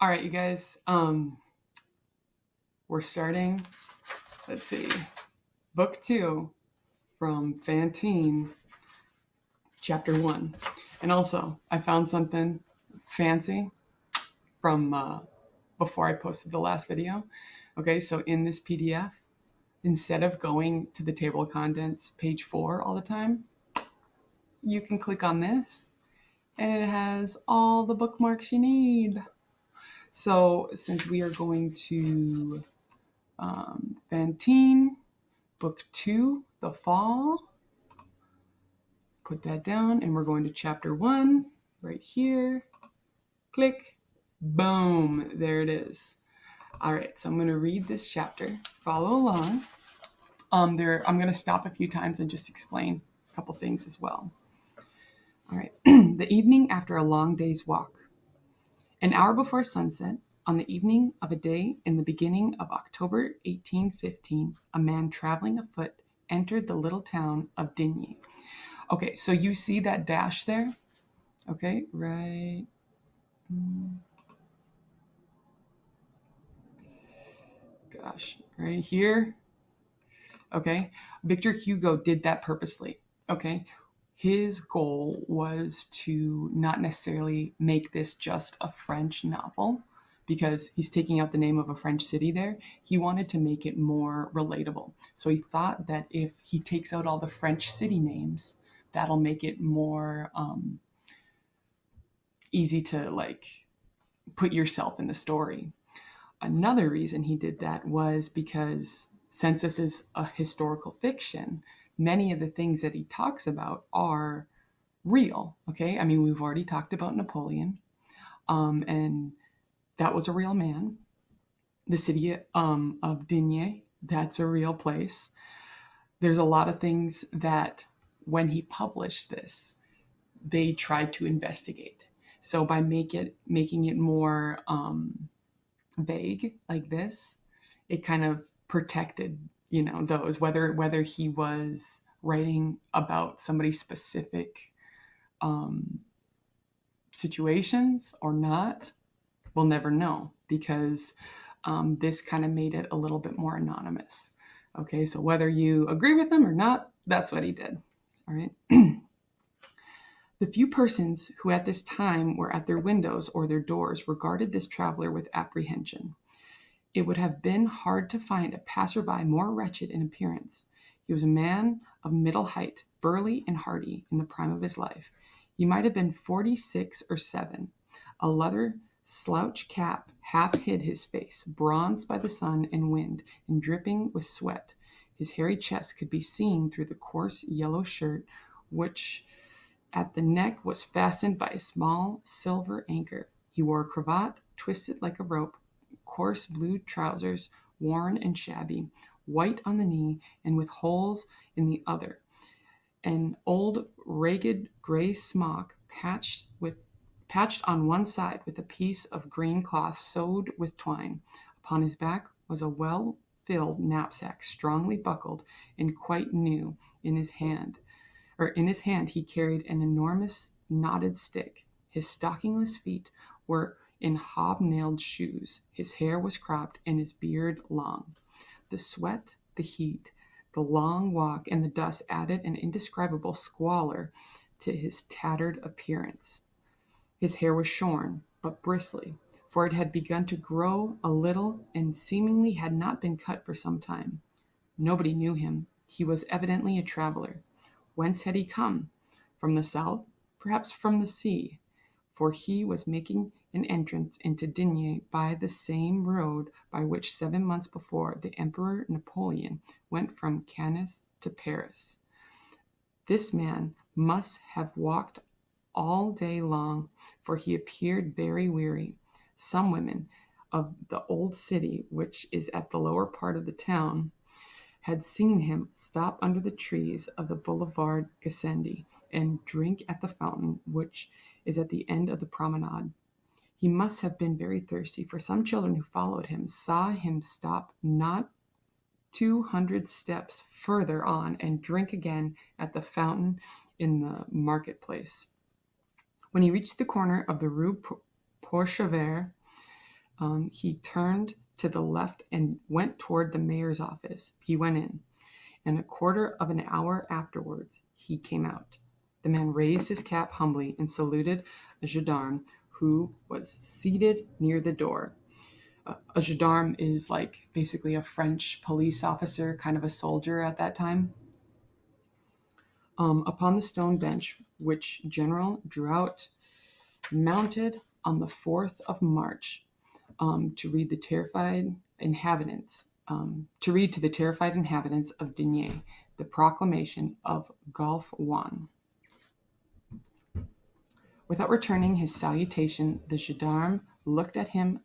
All right, you guys. We're starting. Let's see, book 2 from Fantine, chapter 1. And also, I found something fancy from before I posted the last video. Okay, so in this PDF, instead of going to the table of contents, page 4 all the time, you can click on this, and it has all the bookmarks you need. So since we are going to Fantine Book 2, The Fall. Put that down, and we're going to chapter 1 right here. Click. Boom. There it is. All right, so I'm going to read this chapter. Follow along. I'm going to stop a few times and just explain a couple things as well. All right. The evening after a long day's walk. An hour before sunset, on the evening of a day in the beginning of October 1815, a man traveling afoot entered the little town of Digne. Okay, so you see that dash there? Okay, right. Gosh, right here. Okay, Victor Hugo did that purposely. Okay, his goal was to not necessarily make this just a French novel because he's taking out the name of a French city there. He wanted to make it more relatable. So he thought that if he takes out all the French city names, that'll make it more easy to put yourself in the story. Another reason he did that was because since this is a historical fiction, many of the things that he talks about are real. Okay, I mean, we've already talked about Napoleon, and that was a real man. The city of Digne, that's a real place. There's a lot of things that when he published this, they tried to investigate. So by making it more vague like this, it kind of protected, those, whether he was writing about somebody's specific situations or not, we'll never know because this kind of made it a little bit more anonymous. Okay, so whether you agree with him or not, that's what he did. All right. The few persons who at this time were at their windows or their doors regarded this traveler with apprehension. It would have been hard to find a passerby more wretched in appearance. He was a man of middle height, burly and hardy, in the prime of his life. He might have been 46 or 7. A leather slouch cap half hid his face, bronzed by the sun and wind and dripping with sweat. His hairy chest could be seen through the coarse yellow shirt, which at the neck was fastened by a small silver anchor. He wore a cravat twisted like a rope, coarse blue trousers, worn and shabby, white on the knee and with holes in the other, an old ragged gray smock patched on one side with a piece of green cloth sewed with twine. Upon his back was a well-filled knapsack, strongly buckled and quite new. In his hand he carried an enormous knotted stick. His stockingless feet were in hobnailed shoes. His hair was cropped and his beard long. The sweat, the heat, the long walk, and the dust added an indescribable squalor to his tattered appearance. His hair was shorn, but bristly, for it had begun to grow a little and seemingly had not been cut for some time. Nobody knew him. He was evidently a traveler. Whence had he come? From the south? Perhaps from the sea, for he was making an entrance into Digne by the same road by which 7 months before the Emperor Napoleon went from Cannes to Paris. This man must have walked all day long, for he appeared very weary. Some women of the old city, which is at the lower part of the town, had seen him stop under the trees of the Boulevard Gassendi and drink at the fountain, which is at the end of the promenade. He must have been very thirsty, for some children who followed him saw him stop not 200 steps further on and drink again at the fountain in the marketplace. When he reached the corner of the Rue Pourchevert, He turned to the left and went toward the mayor's office. He went in, and a quarter of an hour afterwards, he came out. The man raised his cap humbly and saluted a gendarme who was seated near the door. A gendarme is like basically a French police officer, kind of a soldier at that time. Upon the stone bench, which General drew out, mounted on the 4th of March, to read the terrified inhabitants, to read to the terrified inhabitants of Digne the proclamation of Wk1. Without returning his salutation, the gendarme looked at him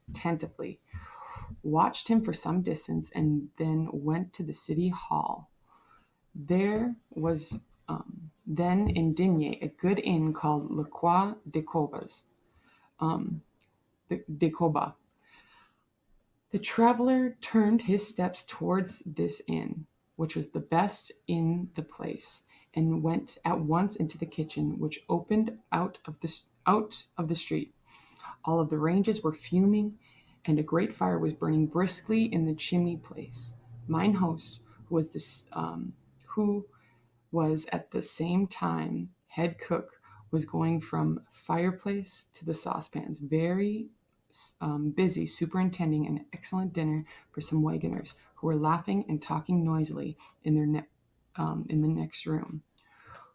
attentively, watched him for some distance, and then went to the city hall. There was then in Digne a good inn called Wk1 de Coba. The traveler turned his steps towards this inn, which was the best in the place, and went at once into the kitchen, which opened out of the street. All of the ranges were fuming, and a great fire was burning briskly in the chimney place. Mine host, who was at the same time head cook, was going from fireplace to the saucepans, very busy superintending an excellent dinner for some wagoners who were laughing and talking noisily in the next room.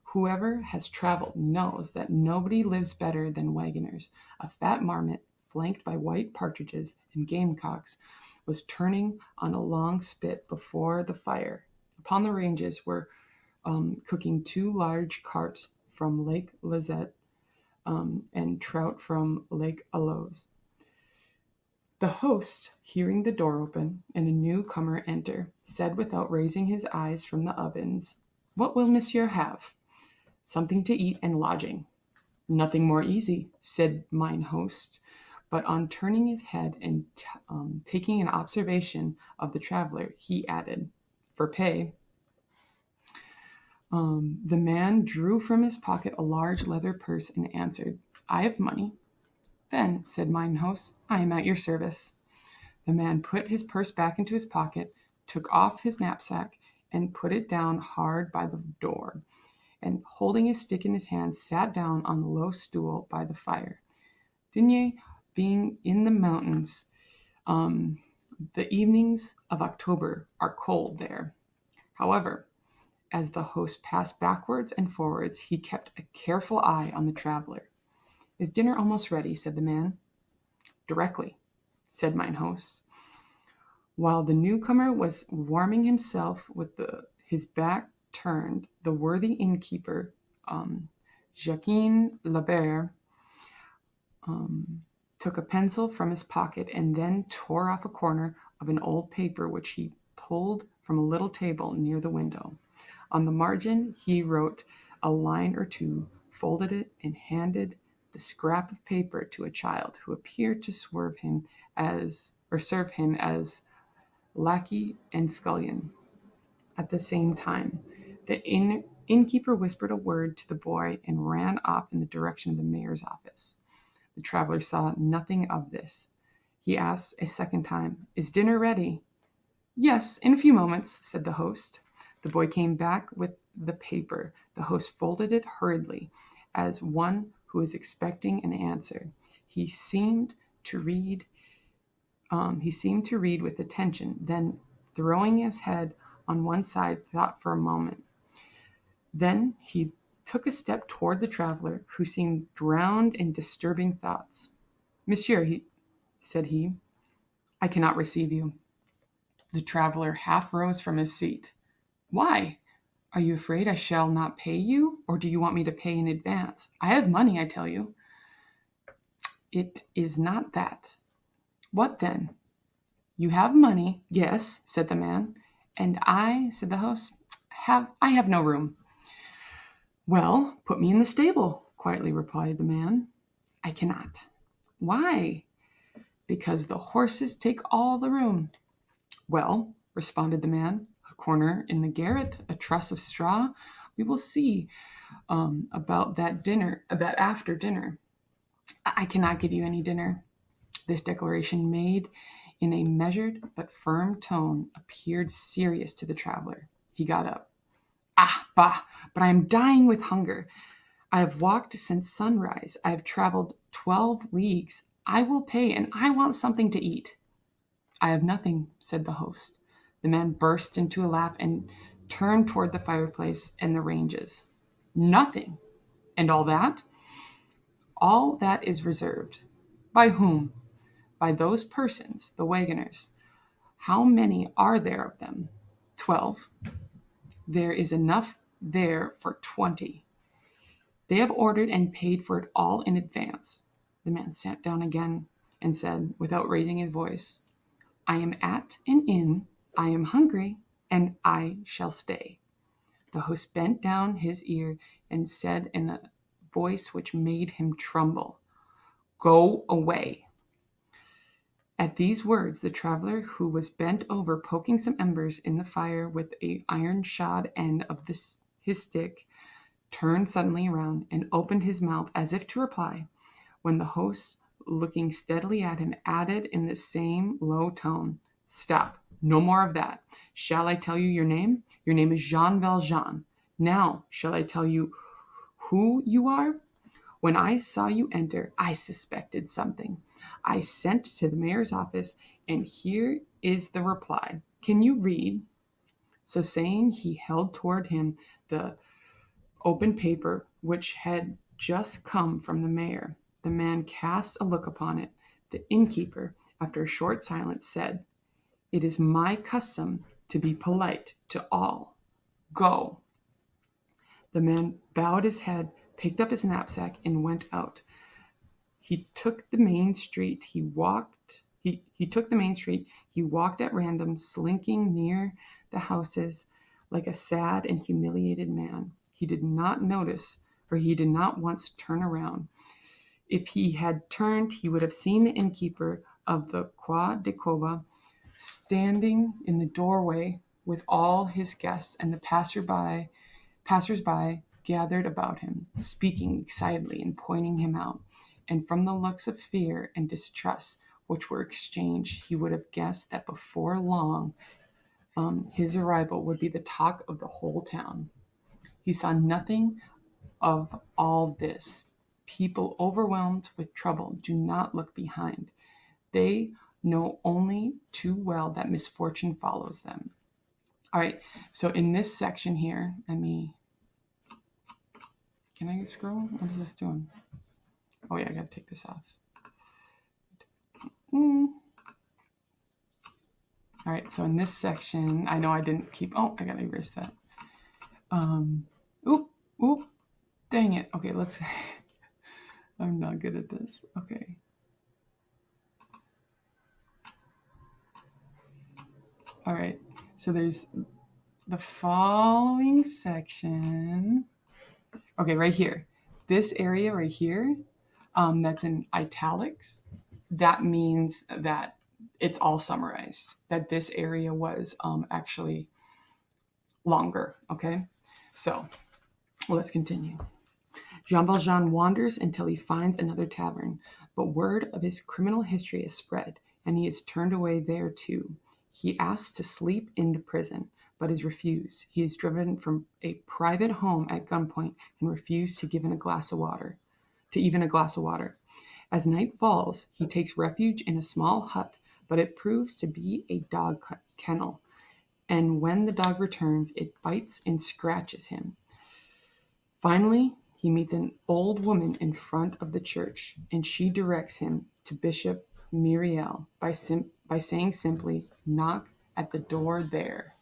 Whoever has traveled knows that nobody lives better than wagoners. A fat marmot, flanked by white partridges and gamecocks, was turning on a long spit before the fire. Upon the ranges were cooking 2 large carps from Lake Lizette and trout from Lake Alloz. The host, hearing the door open and a newcomer enter, said without raising his eyes from the ovens, "What will monsieur have?" "Something to eat and lodging." "Nothing more easy," said mine host. But on turning his head and taking an observation of the traveler, he added, "For pay." The man drew from his pocket a large leather purse and answered, "I have money." "Then," said mine host, "I am at your service." The man put his purse back into his pocket, took off his knapsack, and put it down hard by the door, and holding his stick in his hand, sat down on the low stool by the fire. Digne being in the mountains, the evenings of October are cold there. However, as the host passed backwards and forwards, he kept a careful eye on the traveler. "Is dinner almost ready?" said the man. "Directly," said mine host. While the newcomer was warming himself with his back turned, the worthy innkeeper, Jacques Labert, took a pencil from his pocket and then tore off a corner of an old paper which he pulled from a little table near the window. On the margin he wrote a line or two, folded it, and handed the scrap of paper to a child who appeared to serve him as lackey and scullion at the same time. The innkeeper whispered a word to the boy and ran off in the direction of the mayor's office. The traveler saw nothing of this. He asked a second time, "Is dinner ready?" "Yes, in a few moments," said the host. The boy came back with the paper. The host folded it hurriedly, as one who is expecting an answer. He seemed to read with attention, then, throwing his head on one side, thought for a moment. Then he took a step toward the traveler, who seemed drowned in disturbing thoughts. "Monsieur," said he, "I cannot receive you." The traveler half rose from his seat. "Why? Are you afraid I shall not pay you, or do you want me to pay in advance? I have money, I tell you." "It is not that." "What then?" "You have money." "Yes," said the man. "And I," said the host, I have no room." "Well, put me in the stable," quietly replied the man. "I cannot." "Why?" "Because the horses take all the room." "Well," responded the man, "a corner in the garret, a truss of straw. We will see about that after dinner." "I cannot give you any dinner." This declaration, made in a measured but firm tone, appeared serious to the traveler. He got up. Ah, bah, but I am dying with hunger. I have walked since sunrise. I have traveled 12 leagues. I will pay, and I want something to eat. I have nothing, said the host. The man burst into a laugh and turned toward the fireplace and the ranges. Nothing. And all that? All that is reserved. By whom? By those persons, the wagoners. How many are there of them? 12. There is enough there for 20. They have ordered and paid for it all in advance. The man sat down again and said, without raising his voice, I am at an inn, I am hungry, and I shall stay. The host bent down his ear and said in a voice which made him tremble, Go away. At these words, the traveler, who was bent over poking some embers in the fire with an iron-shod end of his stick, turned suddenly around and opened his mouth as if to reply, when the host, looking steadily at him, added in the same low tone, Stop, no more of that. Shall I tell you your name? Your name is Jean Valjean. Now, shall I tell you who you are? When I saw you enter, I suspected something. I sent to the mayor's office, and here is the reply. Can you read? So saying, he held toward him the open paper which had just come from the mayor. The man cast a look upon it. The innkeeper, after a short silence, said, It is my custom to be polite to all. Go. The man bowed his head, picked up his knapsack, and went out. He took the main street. He took the main street. He walked at random, slinking near the houses like a sad and humiliated man. He did not notice, or he did not once turn around. If he had turned, he would have seen the innkeeper of the Wk1 standing in the doorway with all his guests, and the passers-by gathered about him, speaking excitedly and pointing him out. And from the looks of fear and distrust which were exchanged, he would have guessed that before long his arrival would be the talk of the whole town. He saw nothing of all this. People overwhelmed with trouble do not look behind. They know only too well that misfortune follows them. All right, so in this section here, can I scroll? What is this doing? Oh yeah, I gotta take this off. All right, so in this section, I know I didn't keep, I gotta erase that. Oop, dang it. Okay, let's, I'm not good at this. Okay. All right, so there's the following section. Okay, right here. This area right here, that's in italics, that means that it's all summarized, that this area was actually longer, okay? So let's continue. Jean Valjean wanders until he finds another tavern, but word of his criminal history is spread, and he is turned away there too. He asks to sleep in the prison, but is refused. He is driven from a private home at gunpoint and refused to give even a glass of water. As night falls, he takes refuge in a small hut, but it proves to be a dog kennel. And when the dog returns, it bites and scratches him. Finally, he meets an old woman in front of the church, and she directs him to Bishop Myriel by saying simply, knock at the door there.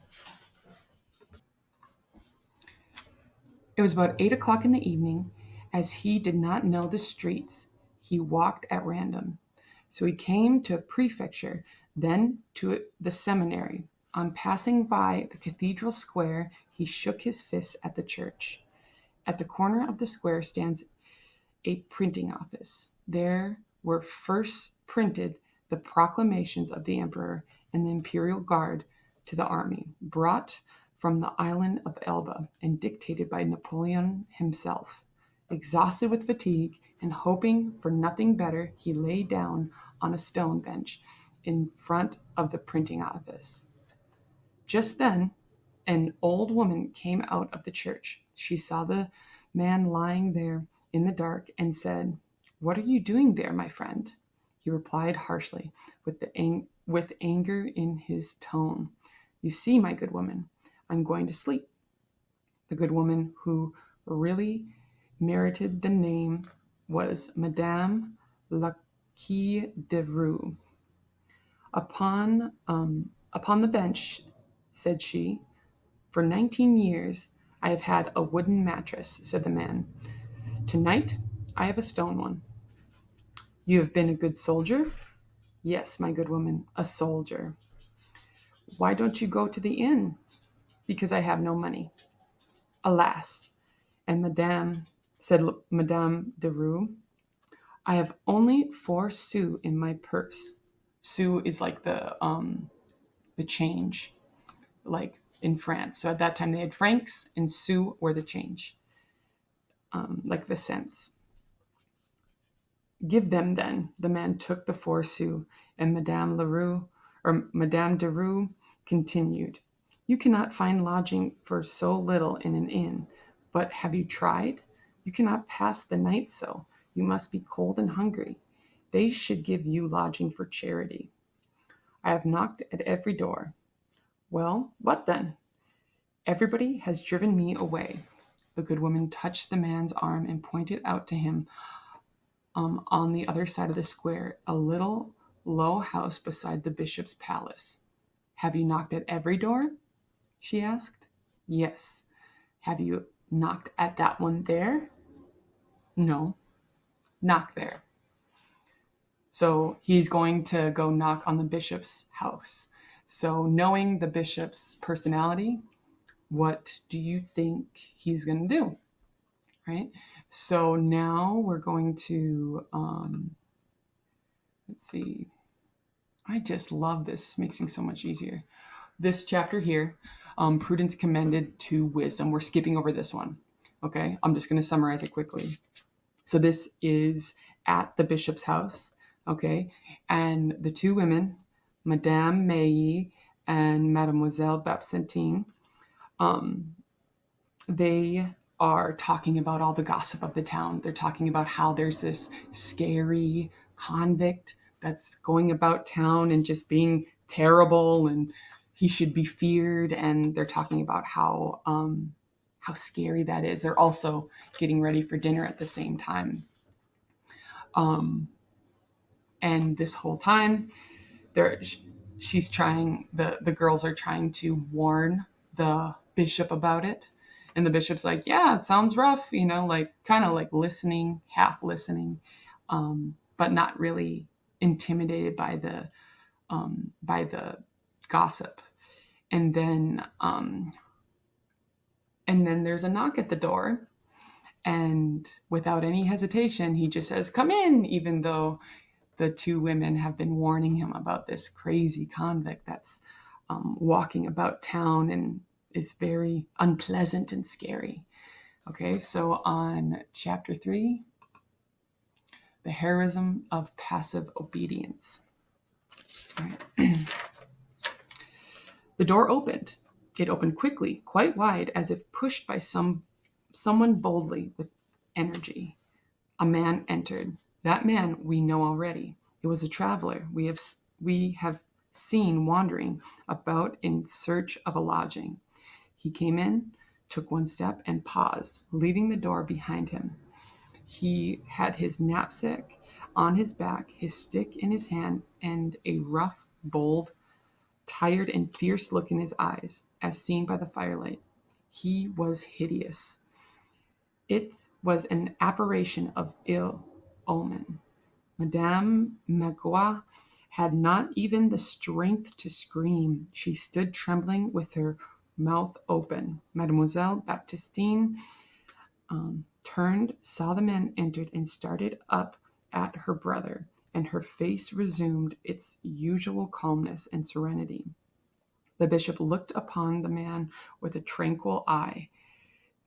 It was about 8 o'clock in the evening. As he did not know the streets, he walked at random. So he came to a prefecture, then to the seminary. On passing by the cathedral square, he shook his fist at the church. At the corner of the square stands a printing office. There were first printed the proclamations of the emperor and the imperial guard to the army, brought from the island of Elba and dictated by Napoleon himself. Exhausted with fatigue and hoping for nothing better, he lay down on a stone bench in front of the printing office. Just then, an old woman came out of the church. She saw the man lying there in the dark and said, "What are you doing there, my friend?" He replied harshly, with anger in his tone, "You see, my good woman, I'm going to sleep." The good woman, who really merited the name, was Madame Laquille de Roux. Upon the bench, said she, "For 19 years I have had a wooden mattress," said the man. "Tonight I have a stone one." "You have been a good soldier?" "Yes, my good woman, a soldier." "Why don't you go to the inn?" "Because I have no money." "Alas!" And said Madame de Roux, "I have only 4 sous in my purse." Sous is like the change, like in France. So at that time they had francs, and sous were the change, like the cents. "Give them then." The man took the 4 sous, and Madame de Roux continued, "You cannot find lodging for so little in an inn. But have you tried? You cannot pass the night so. You must be cold and hungry. They should give you lodging for charity. I have knocked at every door." "Well, what then?" "Everybody has driven me away." The good woman touched the man's arm and pointed out to him, on the other side of the square, a little low house beside the bishop's palace. "Have you knocked at every door?" she asked. "Yes." "Have you knocked at that one there?" "No." "Knock there." So he's going to go knock on the bishop's house. So knowing the bishop's personality, what do you think he's going to do? Right? So now we're going to, let's see. I just love this. It makes things so much easier. This chapter here, prudence commended to wisdom. We're skipping over this one. Okay, I'm just going to summarize it quickly. So this is at the bishop's house. Okay, and the 2 women, Madame Mailly and Mademoiselle Baptistine, they are talking about all the gossip of the town. They're talking about how there's this scary convict that's going about town and just being terrible, and he should be feared. And they're talking about how scary that is. They're also getting ready for dinner at the same time. And this whole time, she's trying. The girls are trying to warn the bishop about it. And the bishop's like, "Yeah, it sounds rough," like kind of like listening, half listening, but not really intimidated by the gossip. And then there's a knock at the door, and without any hesitation, he just says, "Come in," even though the 2 women have been warning him about this crazy convict that's walking about town and is very unpleasant and scary. Okay, so on chapter 3, the heroism of passive obedience. All right. The door opened. It opened quickly, quite wide, as if pushed by someone boldly with energy. A man entered. That man we know already. It was a traveler we have seen wandering about in search of a lodging. He came in, took 1 step, and paused, leaving the door behind him. He had his knapsack on his back, his stick in his hand, and a rough, bold, tired, and fierce look in his eyes, as seen by the firelight. He was hideous. It was an apparition of ill omen. Madame Magloire had not even the strength to scream. She stood trembling with her mouth open. Mademoiselle Baptistine turned, saw the man entered, and started up at her brother, and her face resumed its usual calmness and serenity. The bishop looked upon the man with a tranquil eye.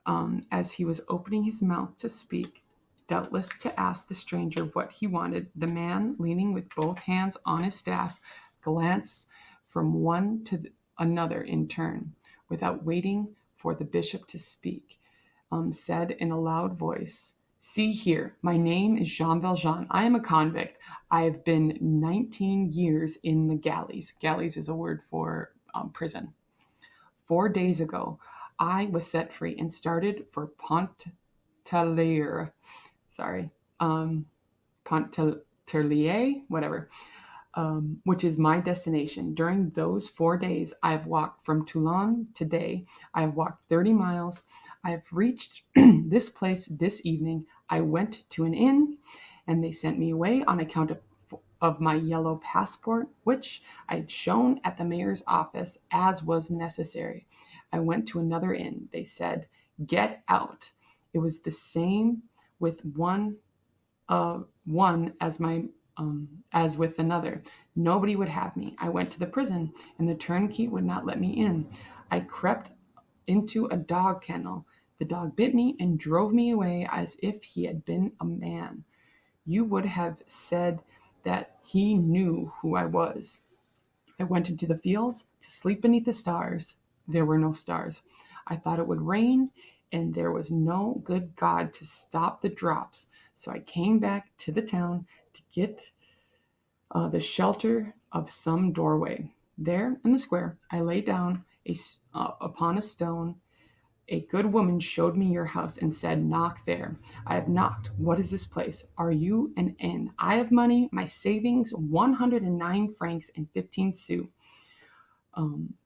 As he was opening his mouth to speak, doubtless to ask the stranger what he wanted, the man, leaning with both hands on his staff, glanced from one to another in turn, without waiting for the bishop to speak, said in a loud voice, "See here, my name is Jean Valjean. I am a convict. I have been 19 years in the galleys." Galleys is a word for prison. 4 days ago, I was set free and started for Pontarlier. Sorry, Pontarlier, whatever, which is my destination. During those 4 days, I've walked from Toulon today. I've walked 30 miles. I've reached this place this evening. I went to an inn, and they sent me away on account of my yellow passport, which I had shown at the mayor's office as was necessary. I went to another inn. They said, "Get out." It was the same with one as with another. Nobody would have me. I went to the prison, and the turnkey would not let me in. I crept into a dog kennel. The dog bit me and drove me away as if he had been a man. You would have said that he knew who I was. I went into the fields to sleep beneath the stars. There were no stars. I thought it would rain, and there was no good God to stop the drops. So I came back to the town to get the shelter of some doorway. There in the square, I lay down upon a stone. A good woman showed me your house and said, "Knock there." I have knocked. What is this place? Are you an inn? I have money, my savings, 109 francs and 15 sous,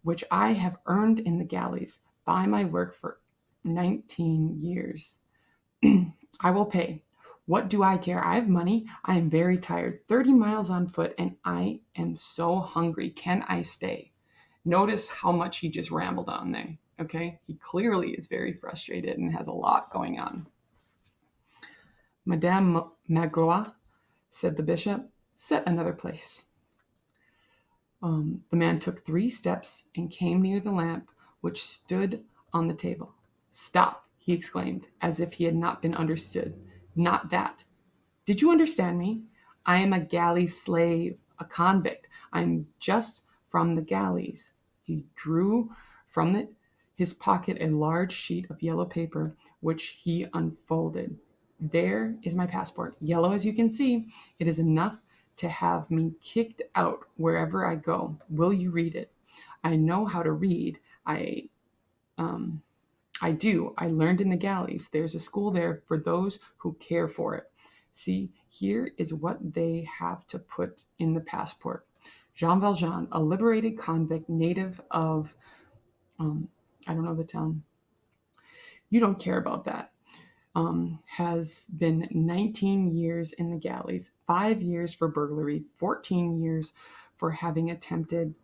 which I have earned in the galleys by my work for 19 years. I will pay. What do I care? I have money. I am very tired. 30 miles on foot, and I am so hungry. Can I stay? Notice how much he just rambled on there. Okay? He clearly is very frustrated and has a lot going on. "Madame Magloire," said the bishop, "set another place." The man took 3 steps and came near the lamp which stood on the table. "Stop," he exclaimed, as if he had not been understood. "Not that. Did you understand me? I am a galley slave, a convict. I am just from the galleys." He drew from his pocket a large sheet of yellow paper, which he unfolded. "There is my passport, yellow as you can see. It is enough to have me kicked out wherever I go. Will you read it? I know how to read. I do. I learned in the galleys. There's a school there for those who care for it. See, here is what they have to put in the passport. Jean Valjean, a liberated convict, native of, I don't know the town. You don't care about that. Has been 19 years in the galleys, 5 years for burglary, 14 years for having attempted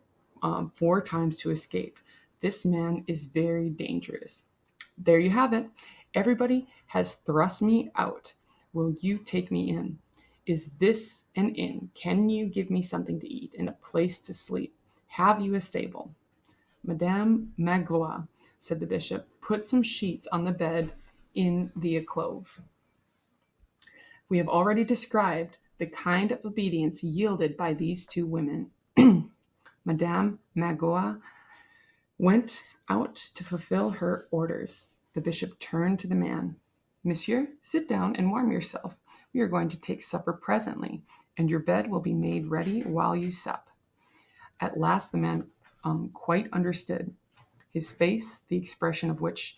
4 times to escape. This man is very dangerous." There you have it. Everybody has thrust me out. Will you take me in? Is this an inn? Can you give me something to eat and a place to sleep? Have you a stable? "Madame Magloire," said the bishop, "put some sheets on the bed in the alcove." We have already described the kind of obedience yielded by these 2 women. Madame Magloire went out to fulfill her orders. The bishop turned to the man. "Monsieur, sit down and warm yourself. We are going to take supper presently, and your bed will be made ready while you sup." At last the man quite understood. His face, the expression of which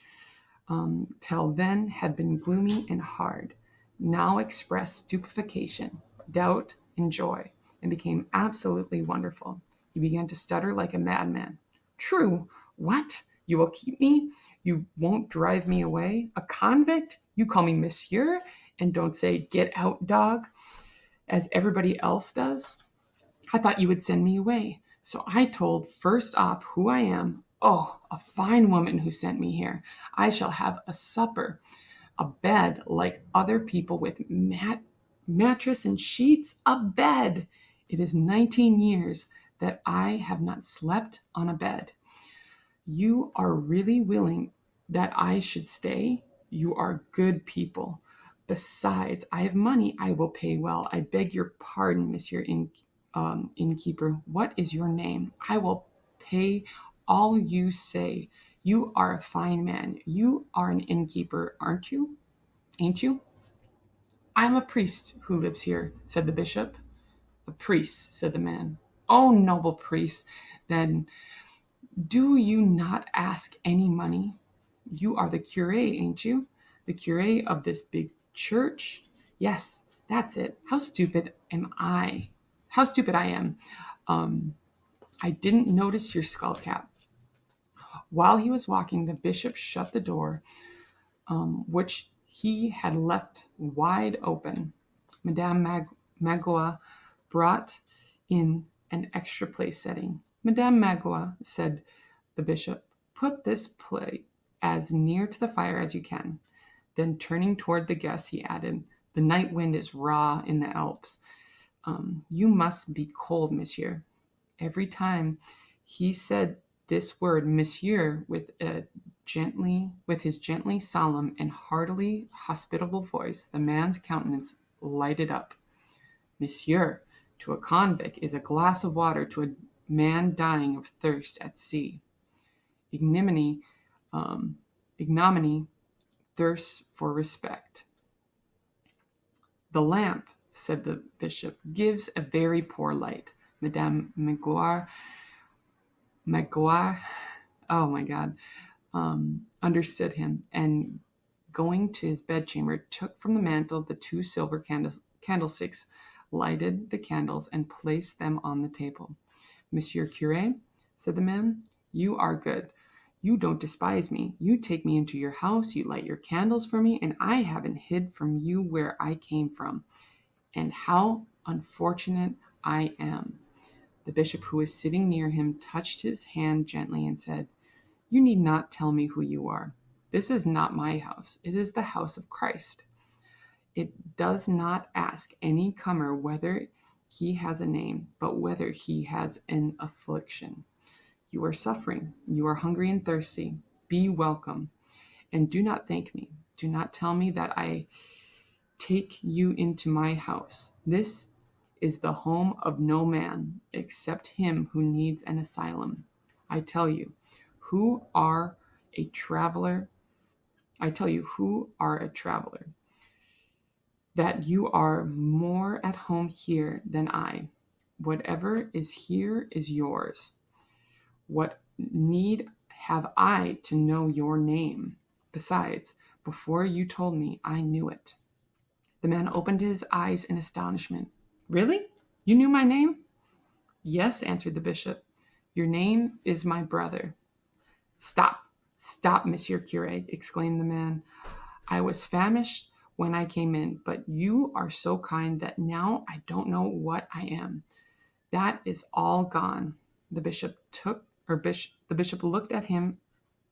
till then had been gloomy and hard, now expressed stupefaction, doubt, and joy, and became absolutely wonderful. He began to stutter like a madman. "True. What? You will keep me? You won't drive me away? A convict? You call me monsieur, and don't say, 'Get out, dog,' as everybody else does? I thought you would send me away. So I told first off who I am. Oh, a fine woman who sent me here. I shall have a supper, a bed like other people with mattress and sheets, a bed. It is 19 years that I have not slept on a bed. You are really willing that I should stay? You are good people. Besides, I have money. I will pay well. I beg your pardon, Monsieur Innkeeper. What is your name? I will pay all you say. You are a fine man. You are an innkeeper, aren't you? Ain't you? I am a priest who lives here, said the bishop. A priest, said the man. Oh, noble priest, then do you not ask any money? You are the cure, ain't you? The cure of this big church? Yes, that's it. How stupid am I? How stupid I am. I didn't notice your skull cap. While he was walking, the bishop shut the door, which he had left wide open. Magloire brought in an extra place setting. Madame Magloire, said the bishop, put this plate as near to the fire as you can. Then turning toward the guests, he added, the night wind is raw in the Alps. You must be cold, monsieur. Every time he said this word, monsieur, with his gently solemn and heartily hospitable voice, the man's countenance lighted up. Monsieur, to a convict, is a glass of water to a man dying of thirst at sea. Ignominy, thirsts for respect. The lamp, said the bishop, gives a very poor light. Madame Magloire, oh my God, understood him, and going to his bedchamber, took from the mantel the 2 silver candlesticks, lighted the candles, and placed them on the table. Monsieur Curé, said the man, you are good. You don't despise me. You take me into your house, you light your candles for me, and I haven't hid from you where I came from. And how unfortunate I am. The bishop, who was sitting near him, touched his hand gently and said, you need not tell me who you are. This is not my house. It is the house of Christ. It does not ask any comer whether he has a name, but whether he has an affliction. You are suffering. You are hungry and thirsty. Be welcome. And do not thank me. Do not tell me that I take you into my house. This is the home of no man except him who needs an asylum. I tell you who are a traveler, that you are more at home here than I. Whatever is here is yours. What need have I to know your name? Besides, before you told me, I knew it. The man opened his eyes in astonishment. Really? You knew my name? Yes, answered the bishop. Your name is my brother. Stop, Monsieur Curé, exclaimed the man. I was famished when I came in, but you are so kind that now I don't know what I am. That is all gone. The bishop looked at him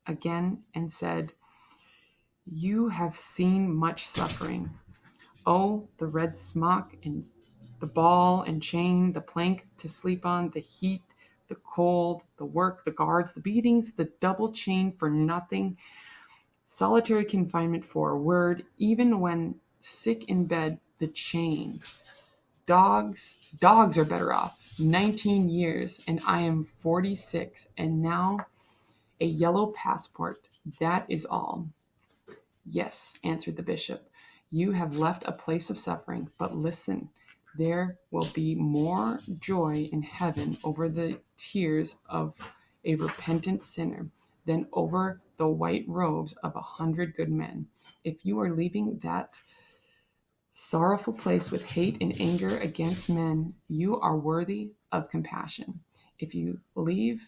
again and said, you have seen much suffering. Oh, the red smock and the ball and chain, the plank to sleep on, the heat, the cold, the work, the guards, the beatings, the double chain for nothing, solitary confinement for a word, even when sick in bed, the chain. Dogs are better off. 19 years, and I am 46, and now a yellow passport. That is all. Yes, answered the bishop. You have left a place of suffering, but listen, there will be more joy in heaven over the tears of a repentant sinner than over the white robes of 100 good men. If you are leaving that sorrowful place with hate and anger against men, you are worthy of compassion. If you leave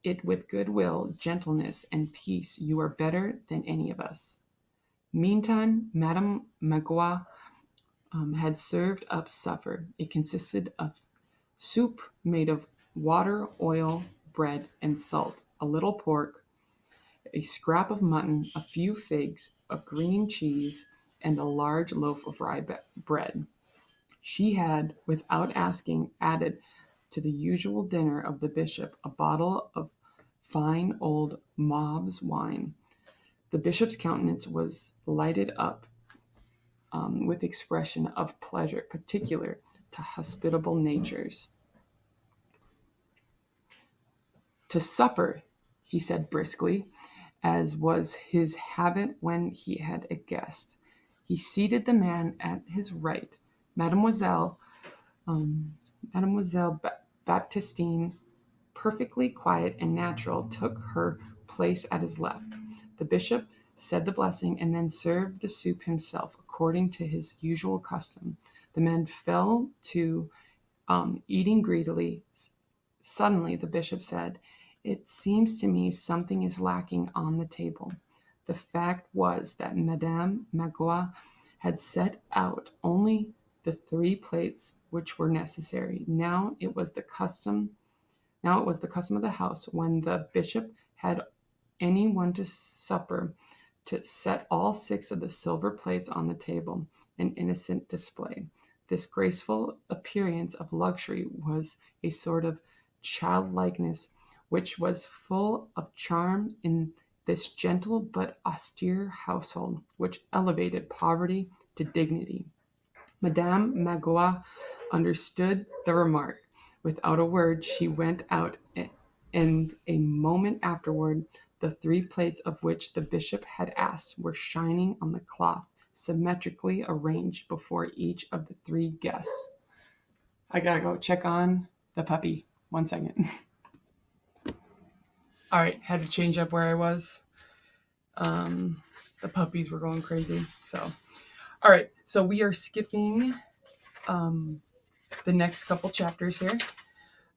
it with goodwill, gentleness, and peace, you are better than any of us. Meantime, Madame Magloire had served up supper. It consisted of soup made of water, oil, bread, and salt, a little pork, a scrap of mutton, a few figs, a green cheese, and a large loaf of rye bread. She had, without asking, added to the usual dinner of the bishop a bottle of fine old Mauves wine, The bishop's countenance was lighted up with expression of pleasure, particular to hospitable natures. "To supper," he said briskly, as was his habit when he had a guest. He seated the man at his right. Mademoiselle Baptistine, perfectly quiet and natural, took her place at his left. The bishop said the blessing and then served the soup himself, according to his usual custom. The men fell to eating greedily. Suddenly, the bishop said, "It seems to me something is lacking on the table." The fact was that Madame Magloire had set out only the 3 plates which were necessary. Now it was the custom of the house, when the bishop had any one to supper, to set all 6 of the silver plates on the table, an innocent display. This graceful appearance of luxury was a sort of childlikeness which was full of charm in this gentle but austere household, which elevated poverty to dignity. Madame Magloire understood the remark. Without a word, she went out, and a moment afterward, the 3 plates of which the bishop had asked were shining on the cloth, symmetrically arranged before each of the 3 guests. I gotta go check on the puppy. 1 second. All right, had to change up where I was. The puppies were going crazy. So, all right, so we are skipping the next couple chapters here.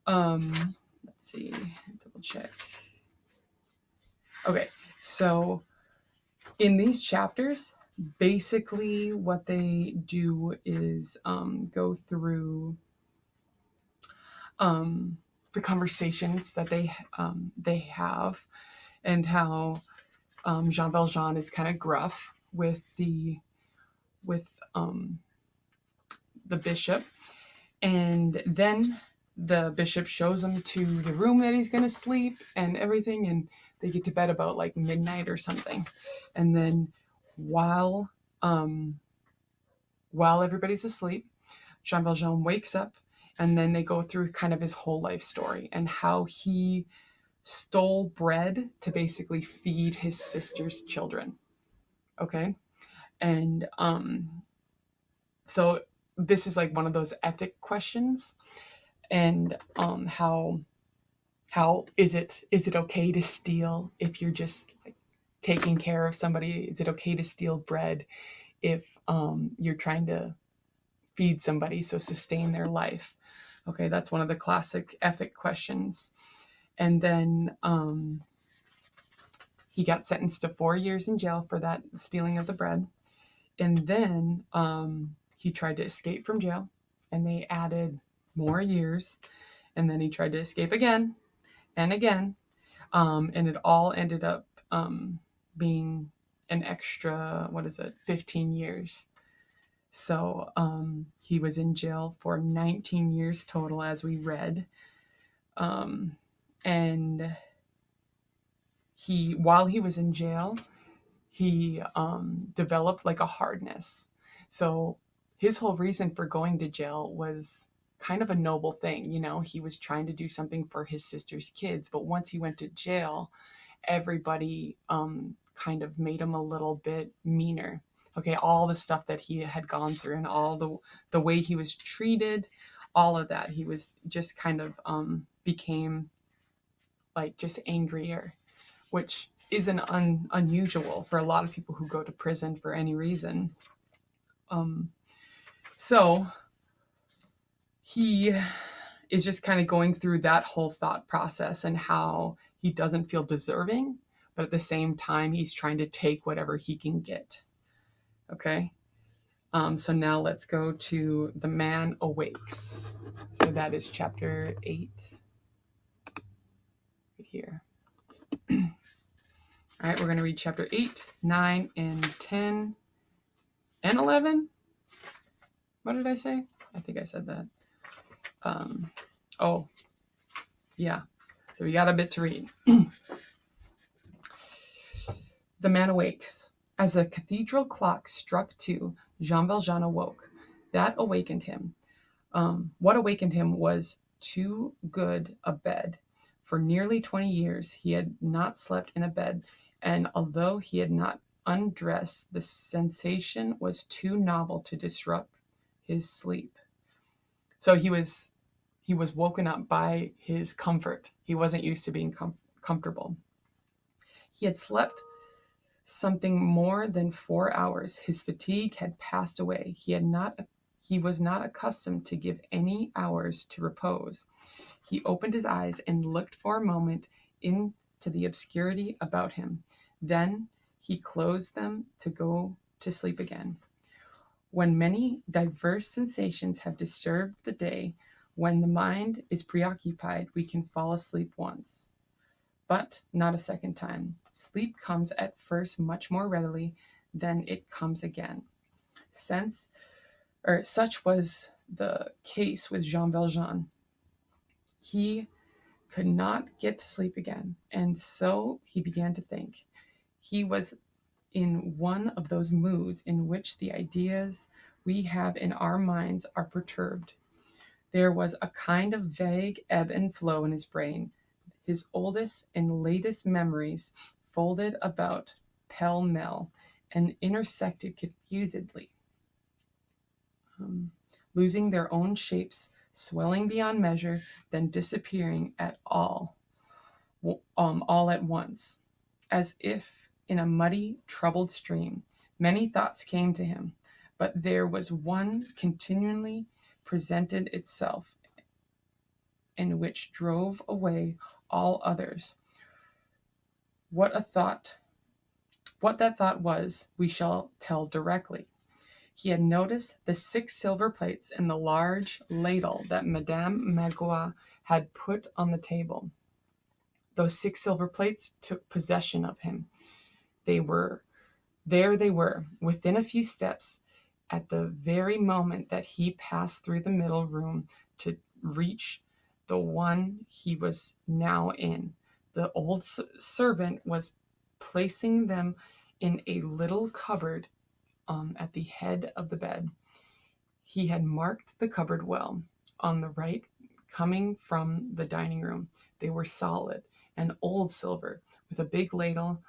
Let's see, double check. Okay, so in these chapters, basically what they do is go through the conversations that they have, and how Jean Valjean is kind of gruff with the bishop, and then the bishop shows him to the room that he's going to sleep and everything, and they get to bed about like midnight or something. And then while everybody's asleep, Jean Valjean wakes up, and then they go through kind of his whole life story and how he stole bread to basically feed his sister's children. Okay? And so this is like one of those ethic questions, and how is it okay to steal if you're just like taking care of somebody? Is it okay to steal bread if you're trying to feed somebody, so sustain their life? Okay, that's one of the classic ethic questions. And then he got sentenced to 4 years in jail for that stealing of the bread. And then he tried to escape from jail, and they added more years. And then he tried to escape again and again. And it all ended up being an extra, 15 years. So he was in jail for 19 years total, as we read. And while he was in jail, he developed like a hardness. So his whole reason for going to jail was kind of a noble thing. You know, he was trying to do something for his sister's kids. But once he went to jail, everybody kind of made him a little bit meaner. Okay, all the stuff that he had gone through and all the way he was treated, all of that, he was just kind of became like just angrier, which isn't unusual for a lot of people who go to prison for any reason. So he is just kind of going through that whole thought process and how he doesn't feel deserving, but at the same time, he's trying to take whatever he can get. Okay. So now let's go to The Man Awakes. So that is chapter 8 right here. All right, we're going to read chapter 8, 9, and 10, and 11. What did I say? I think I said that. Oh, yeah. So we got a bit to read. The man awakes. As the cathedral clock struck 2, Jean Valjean awoke. That awakened him. What awakened him was too good a bed. For nearly 20 years, he had not slept in a bed, and although he had not undressed, the sensation was too novel to disrupt his sleep. So he was woken up by his comfort. He wasn't used to being comfortable. He had slept something more than 4 hours. His fatigue had passed away. He was not accustomed to give any hours to repose. He opened his eyes and looked for a moment into the obscurity about him. Then he closed them to go to sleep again. When many diverse sensations have disturbed the day, when the mind is preoccupied, we can fall asleep once, but not a second time. Sleep comes at first much more readily than it comes again. Such was the case with Jean Valjean. He could not get to sleep again, and so he began to think. He was in one of those moods in which the ideas we have in our minds are perturbed. There was a kind of vague ebb and flow in his brain. His oldest and latest memories folded about pell-mell and intersected confusedly, losing their own shapes, swelling beyond measure, then disappearing all at once, as if in a muddy, troubled stream. Many thoughts came to him, but there was one continually presented itself, and which drove away all others. What that thought was, we shall tell directly. He had noticed the 6 silver plates and the large ladle that Madame Magloire had put on the table. Those 6 silver plates took possession of him. They were, within a few steps, at the very moment that he passed through the middle room to reach the one he was now in. The old servant was placing them in a little cupboard at the head of the bed. He had marked the cupboard well. On the right, coming from the dining room, they were solid and old silver. With a big ladle,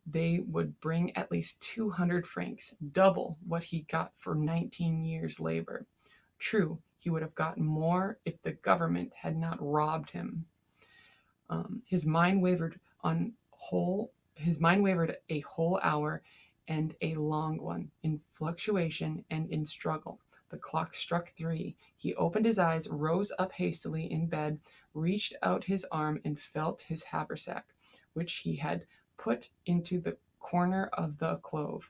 they would bring at least 200 francs, double what he got for 19 years' labor. True, he would have gotten more if the government had not robbed him. His mind wavered a whole hour and a long one, in fluctuation and in struggle. The clock struck 3. He opened his eyes, rose up hastily in bed, reached out his arm and felt his haversack, which he had put into the corner of the clove.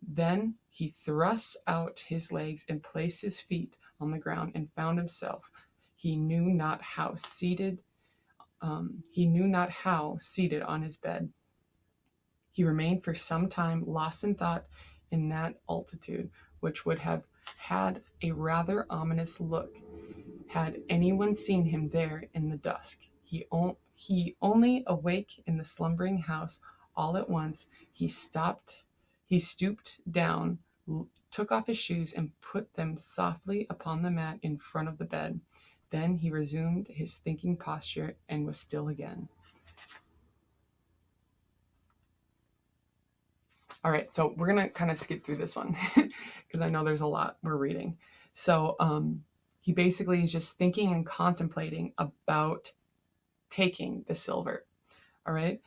Then he thrust out his legs and placed his feet on the ground and found himself, he knew not how, seated on his bed. He remained for some time lost in thought in that altitude, which would have had a rather ominous look had anyone seen him there in the dusk. He only awake in the slumbering house. All at once he stooped down, took off his shoes and put them softly upon the mat in front of the bed. Then he resumed his thinking posture and was still again. All right, so we're going to kind of skip through this one because I know there's a lot we're reading. So he basically is just thinking and contemplating about taking the silver. All right.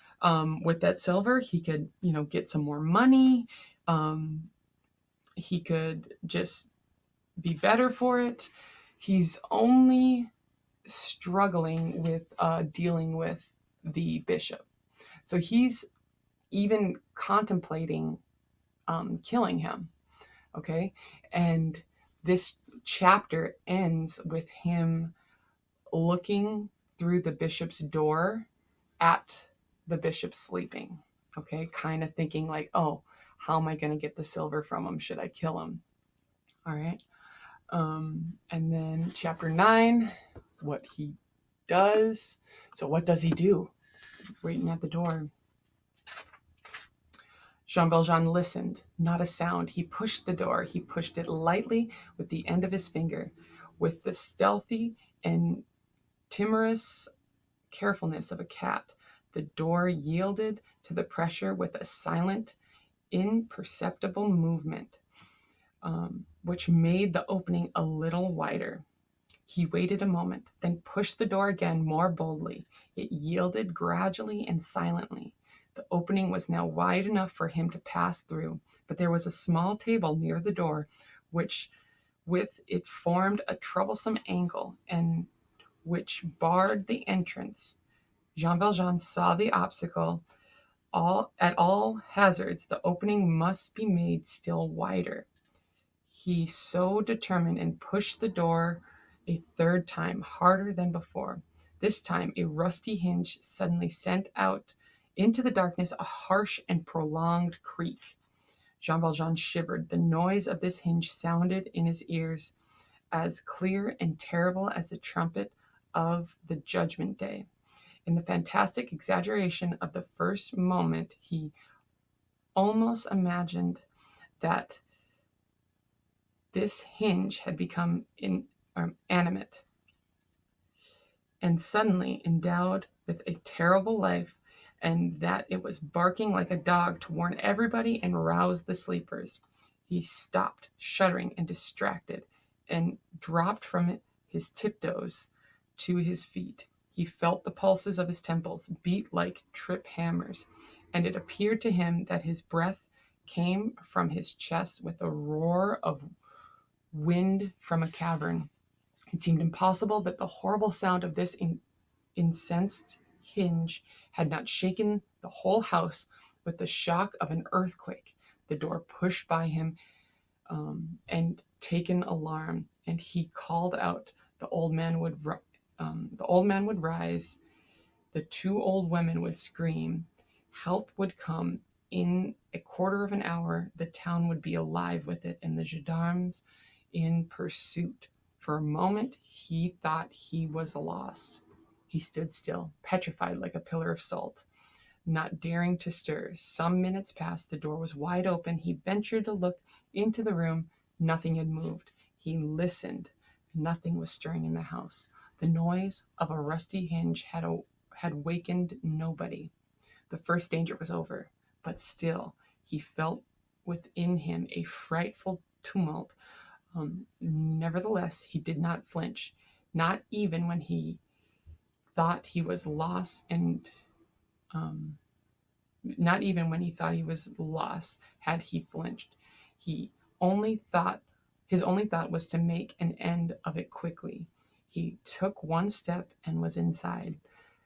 With that silver, he could, get some more money. He could just be better for it. He's only struggling with dealing with the bishop. So he's even contemplating killing him. Okay. And this chapter ends with him looking through the bishop's door at the bishop sleeping. Okay. Kind of thinking like, oh, how am I going to get the silver from him? Should I kill him? All right. And then chapter 9, what he does. So what does he do? Waiting at the door. Jean Valjean listened, not a sound. He pushed the door. He pushed it lightly with the end of his finger, with the stealthy and timorous carefulness of a cat. The door yielded to the pressure with a silent, imperceptible movement, which made the opening a little wider. He waited a moment, then pushed the door again more boldly. It yielded gradually and silently. The opening was now wide enough for him to pass through, but there was a small table near the door, which with it formed a troublesome angle and which barred the entrance. Jean Valjean saw the obstacle. At all hazards, the opening must be made still wider. He so determined and pushed the door a third time, harder than before. This time a rusty hinge suddenly sent out into the darkness a harsh and prolonged creak. Jean Valjean shivered. The noise of this hinge sounded in his ears as clear and terrible as the trumpet of the judgment day. In the fantastic exaggeration of the first moment, he almost imagined that this hinge had become animate and suddenly endowed with a terrible life, and that it was barking like a dog to warn everybody and rouse the sleepers. He stopped, shuddering and distracted, and dropped from his tiptoes to his feet. He felt the pulses of his temples beat like trip hammers, and it appeared to him that his breath came from his chest with a roar of wind from a cavern. It seemed impossible that the horrible sound of this incensed hinge had not shaken the whole house with the shock of an earthquake. The door pushed by him and taken alarm, and he called out. The old man would rise. The two old women would scream. Help would come. In a quarter of an hour, the town would be alive with it, and the gendarmes in pursuit. For a moment, he thought he was lost. He stood still, petrified like a pillar of salt, not daring to stir. Some minutes passed. The door was wide open. He ventured to look into the room. Nothing had moved. He listened. Nothing was stirring in the house. The noise of a rusty hinge had wakened nobody. The first danger was over, but still he felt within him a frightful tumult. Nevertheless, he did not flinch, not even when he thought he was lost, and not even when he thought he was lost had he flinched. His only thought was to make an end of it quickly. He took one step and was inside.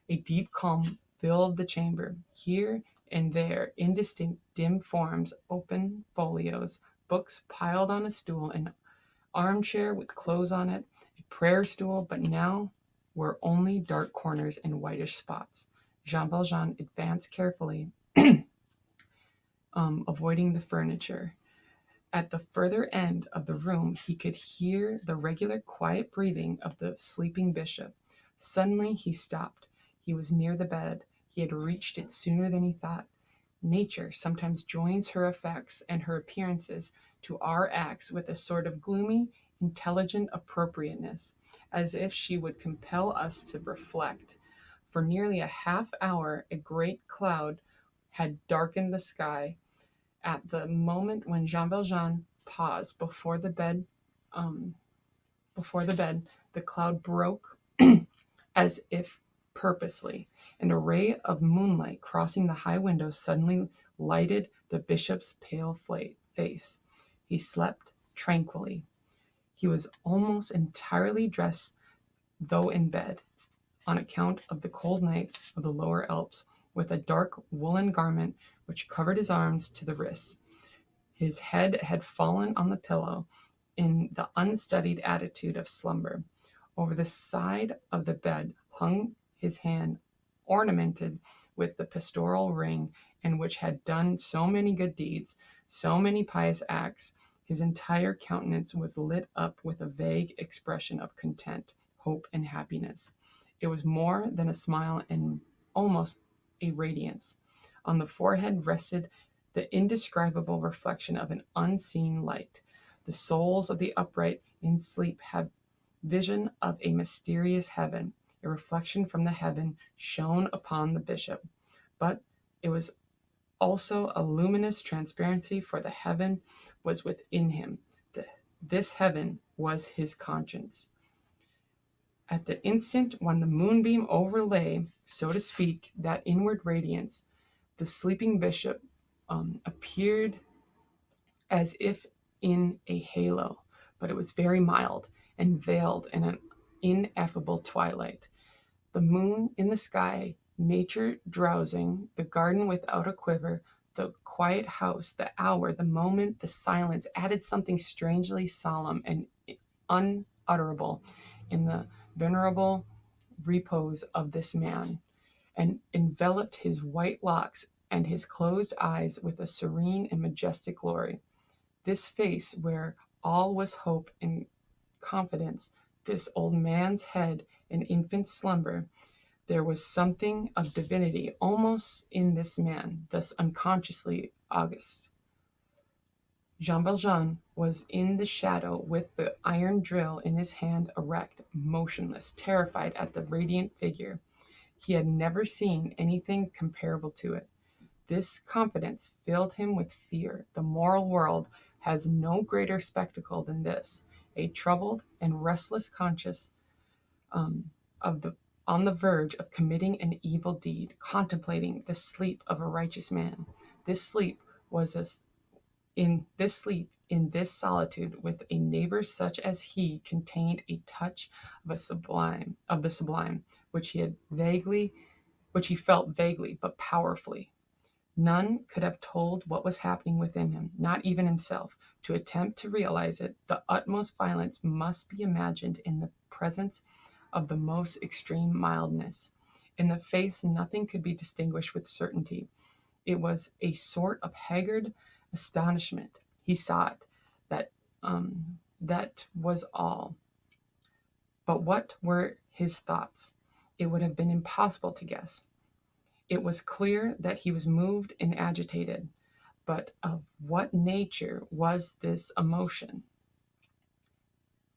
A deep calm filled the chamber. Here and there, indistinct, dim forms, open folios, books piled on a stool, an armchair with clothes on it, a prayer stool, but now were only dark corners and whitish spots. Jean Valjean advanced carefully, avoiding the furniture. At the further end of the room, he could hear the regular, quiet breathing of the sleeping bishop. Suddenly he stopped. He was near the bed. He had reached it sooner than he thought. Nature sometimes joins her effects and her appearances to our acts with a sort of gloomy, intelligent appropriateness, as if she would compel us to reflect. For nearly a half hour, a great cloud had darkened the sky. At the moment when Jean Valjean paused before the bed, the cloud broke as if purposely, and a ray of moonlight crossing the high window suddenly lighted the bishop's pale face. He slept tranquilly. He was almost entirely dressed, though in bed, on account of the cold nights of the lower Alps, with a dark woolen garment which covered his arms to the wrists. His head had fallen on the pillow in the unstudied attitude of slumber. Over the side of the bed hung his hand, ornamented with the pastoral ring, and which had done so many good deeds, so many pious acts. His entire countenance was lit up with a vague expression of content, hope, and happiness. It was more than a smile and almost a radiance. On the forehead rested the indescribable reflection of an unseen light. The souls of the upright in sleep have vision of a mysterious heaven. A reflection from the heaven shone upon the bishop, but it was also a luminous transparency, for the heaven was within him. This heaven was his conscience. At the instant when the moonbeam overlay, so to speak, that inward radiance, the sleeping bishop appeared as if in a halo, but it was very mild and veiled in an ineffable twilight. The moon in the sky, nature drowsing, the garden without a quiver, the quiet house, the hour, the moment, the silence added something strangely solemn and unutterable in the venerable repose of this man, and enveloped his white locks and his closed eyes with a serene and majestic glory. This face where all was hope and confidence, this old man's head an infant slumber, there was something of divinity almost in this man, thus unconsciously august. Jean Valjean was in the shadow with the iron drill in his hand, erect, motionless, terrified at the radiant figure. He had never seen anything comparable to it. This confidence filled him with fear. The moral world has no greater spectacle than this. A troubled and restless conscience on the verge of committing an evil deed, contemplating the sleep of a righteous man. This sleep was in this solitude, with a neighbor such as he, contained a touch of the sublime, which he felt vaguely but powerfully. None could have told what was happening within him, not even himself. To attempt to realize it, the utmost violence must be imagined in the presence of the most extreme mildness. In the face, nothing could be distinguished with certainty. It was a sort of haggard astonishment. He saw it. That was all. But what were his thoughts? It would have been impossible to guess. It was clear that he was moved and agitated, but of what nature was this emotion?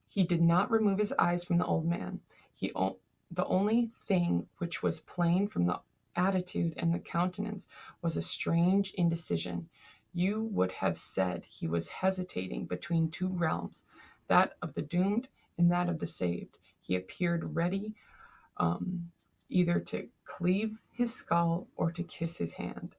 He did not remove his eyes from the old man. The only thing which was plain from the attitude and the countenance was a strange indecision. You would have said he was hesitating between two realms, that of the doomed and that of the saved. He appeared ready either to cleave his skull or to kiss his hand.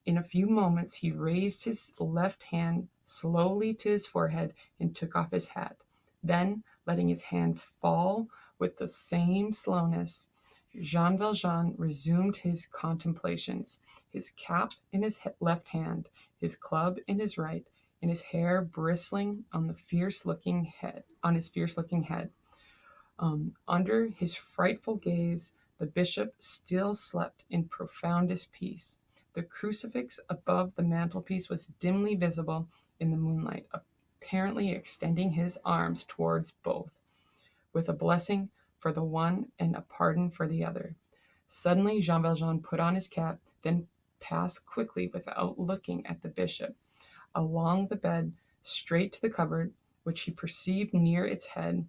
In a few moments he raised his left hand slowly to his forehead and took off his hat. Then, letting his hand fall with the same slowness, Jean Valjean resumed his contemplations, his cap in his left hand, his club in his right, and his hair bristling on his fierce-looking head. Under his frightful gaze, the bishop still slept in profoundest peace. The crucifix above the mantelpiece was dimly visible in the moonlight, apparently extending his arms towards both, with a blessing for the one and a pardon for the other. Suddenly Jean Valjean put on his cap, then passed quickly, without looking at the bishop, along the bed, straight to the cupboard, which he perceived near its head.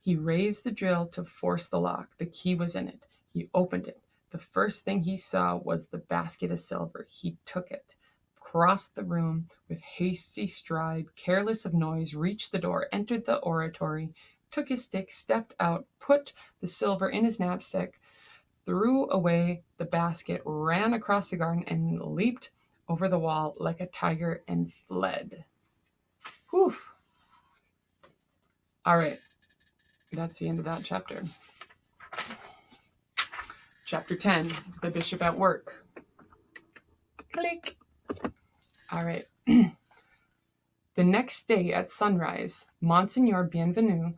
He raised the drill to force the lock. The key was in it. He opened it. The first thing he saw was the basket of silver. He took it, crossed the room with hasty stride, careless of noise, reached the door, entered the oratory, took his stick, stepped out, put the silver in his knapsack, threw away the basket, ran across the garden, and leaped over the wall like a tiger and fled. Whew. All right. That's the end of that chapter. Chapter 10, The Bishop at Work. Click. All right. The next day at sunrise, Monseigneur Bienvenu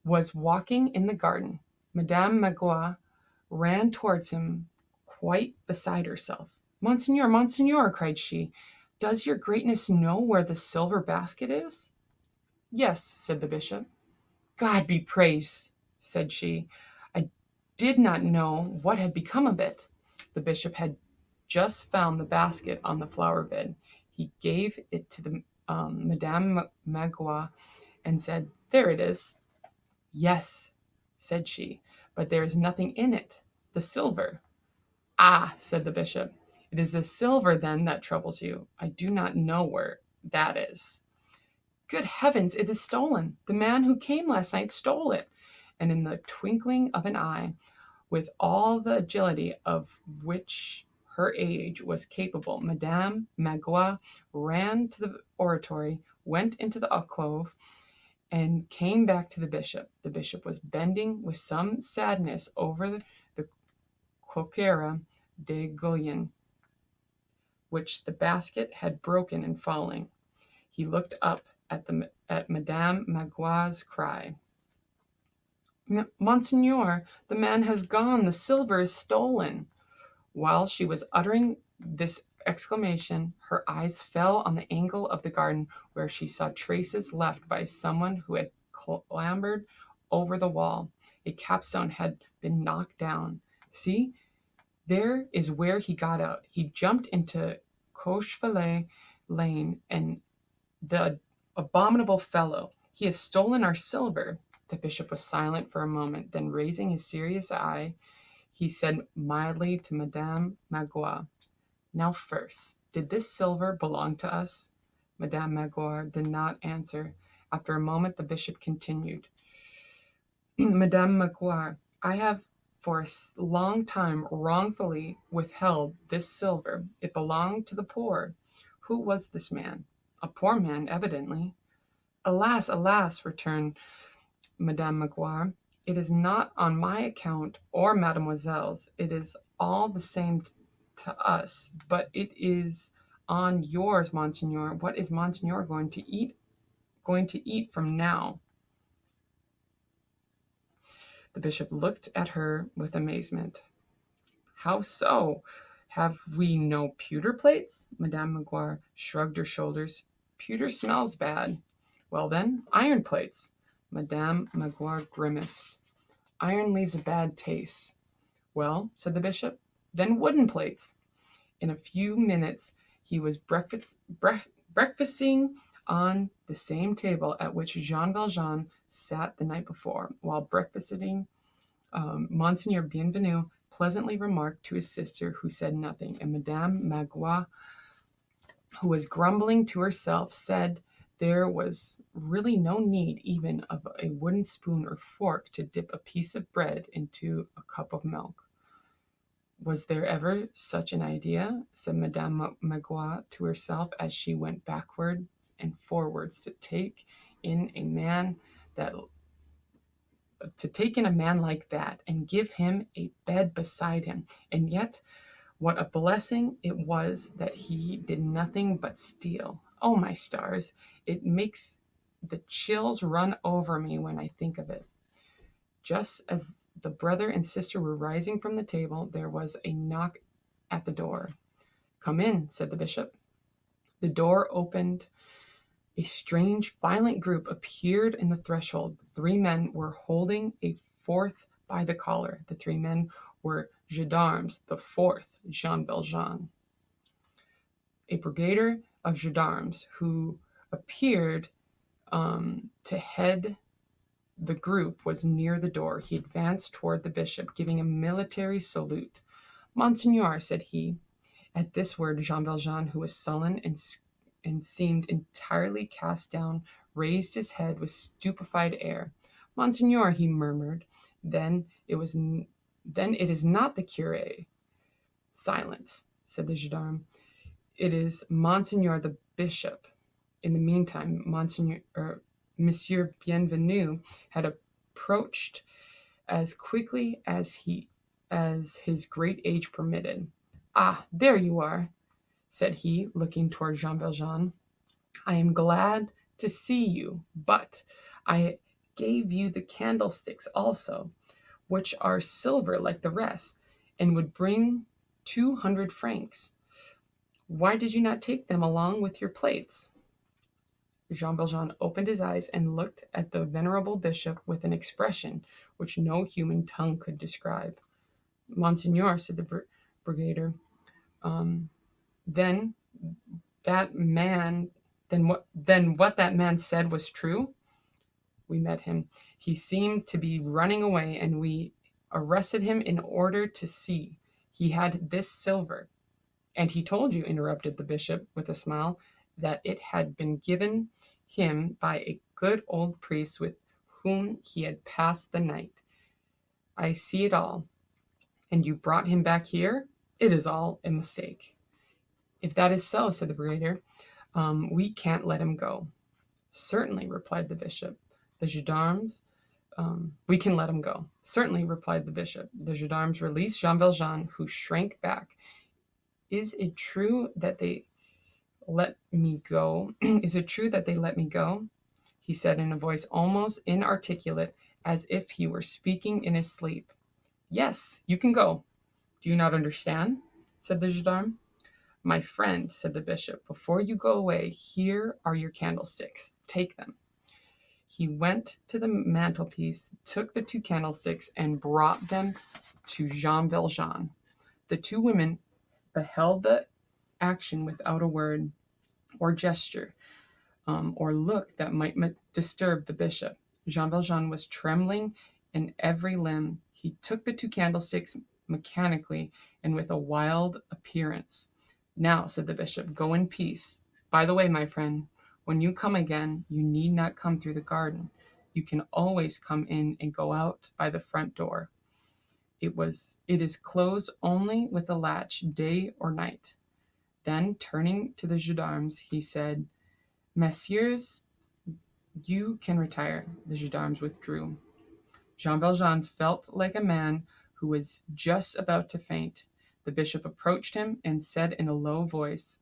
was walking in the garden. Madame Magloire ran towards him, quite beside herself. Monseigneur, Monseigneur, cried she, does your greatness know where the silver basket is? Yes, said the bishop. God be praised, said she. I did not know what had become of it. The bishop had just found the basket on the flower bed. He gave it to the Madame Magloire and said, "There it is." "Yes," said she, "but there is nothing in it. The silver." "Ah," said the bishop, "it is the silver then that troubles you. I do not know where that is." "Good heavens, it is stolen. The man who came last night stole it." And in the twinkling of an eye, with all the agility of which her age was capable, Madame Magloire ran to the oratory, went into the alcove, and came back to the bishop. The bishop was bending with some sadness over the coquera de Gouillon, which the basket had broken in falling. He looked up at Madame Magloire's cry. "Monseigneur, the man has gone. The silver is stolen." While she was uttering this exclamation, her eyes fell on the angle of the garden where she saw traces left by someone who had clambered over the wall. A capstone had been knocked down. "See, there is where he got out. He jumped into Cochevalet Lane, and the abominable fellow, he has stolen our silver." The bishop was silent for a moment, then raising his serious eye, he said mildly to Madame Magloire, "Now first, did this silver belong to us?" Madame Magloire did not answer. After a moment the bishop continued, "Madame Magloire, I have for a long time wrongfully withheld this silver. It belonged to the poor. Who was this man? A poor man, evidently." "Alas, alas," returned Madame Magloire, "it is not on my account or mademoiselle's. It is all the same to us, but it is on yours, Monseigneur. What is Monseigneur going to eat from now?" The bishop looked at her with amazement. "How so? Have we no pewter plates?" Madame Magloire shrugged her shoulders. "Pewter smells bad." "Well then, iron plates." Madame Magloire grimaced. "Iron leaves a bad taste." "Well," said the bishop, "then wooden plates." In a few minutes he was breakfasting on the same table at which Jean Valjean sat the night before. While breakfasting, Monseigneur Bienvenu pleasantly remarked to his sister, who said nothing, and Madame Magloire, who was grumbling to herself, said there was really no need even of a wooden spoon or fork to dip a piece of bread into a cup of milk. "Was there ever such an idea?" said Madame Magloire to herself as she went backwards and forwards to take in a man like that and give him a bed beside him. And yet, what a blessing it was that he did nothing but steal. Oh, my stars, it makes the chills run over me when I think of it. Just as the brother and sister were rising from the table, there was a knock at the door. "Come in," said the bishop. The door opened. A strange, violent group appeared in the threshold. 3 men were holding a fourth by the collar. The 3 men were gendarmes, the fourth Jean Valjean. A brigadier of gendarmes who appeared to head the group was near the door. He advanced toward the bishop, giving a military salute. "Monseigneur," said he. At this word, Jean Valjean, who was sullen and seemed entirely cast down, raised his head with stupefied air. "Monseigneur," he murmured, then it is not the curé." "Silence," said the gendarme. "It is Monseigneur the bishop." In the meantime, Monsieur Bienvenu had approached as quickly as his great age permitted. "Ah, there you are," said he, looking toward Jean Valjean. "I am glad to see you, but I gave you the candlesticks also, which are silver like the rest, and would bring 200 francs. Why did you not take them along with your plates?" Jean Valjean opened his eyes and looked at the venerable bishop with an expression which no human tongue could describe. "Monseigneur," said the brigadier, Then that man, then what that man said was true. We met him. He seemed to be running away, and we arrested him in order to see. He had this silver. And he told you, interrupted the bishop with a smile, that it had been given him by a good old priest with whom he had passed the night. I see it all. And you brought him back here? It is all a mistake. If that is so, said the brigadier, we can't let him go. Certainly, replied the bishop. The gendarmes, we can let him go. Certainly, replied the bishop. The gendarmes released Jean Valjean, who shrank back. Is it true that they let me go? Is it true that they let me go? He said in a voice almost inarticulate, as if he were speaking in his sleep. Yes, you can go. Do you not understand? Said the gendarme. My friend, said the bishop, before you go away, here are your candlesticks. Take them. He went to the mantelpiece, took the 2 candlesticks, and brought them to Jean Valjean. The 2 women beheld the action without a word or gesture or look that might disturb the bishop. Jean Valjean was trembling in every limb. He took the 2 candlesticks mechanically and with a wild appearance. Now, said the bishop, go in peace. By the way, my friend, when you come again, you need not come through the garden. You can always come in and go out by the front door. It is closed only with a latch, day or night. Then, turning to the gendarmes, he said, Messieurs, you can retire. The gendarmes withdrew. Jean Valjean felt like a man who was just about to faint. The bishop approached him and said in a low voice,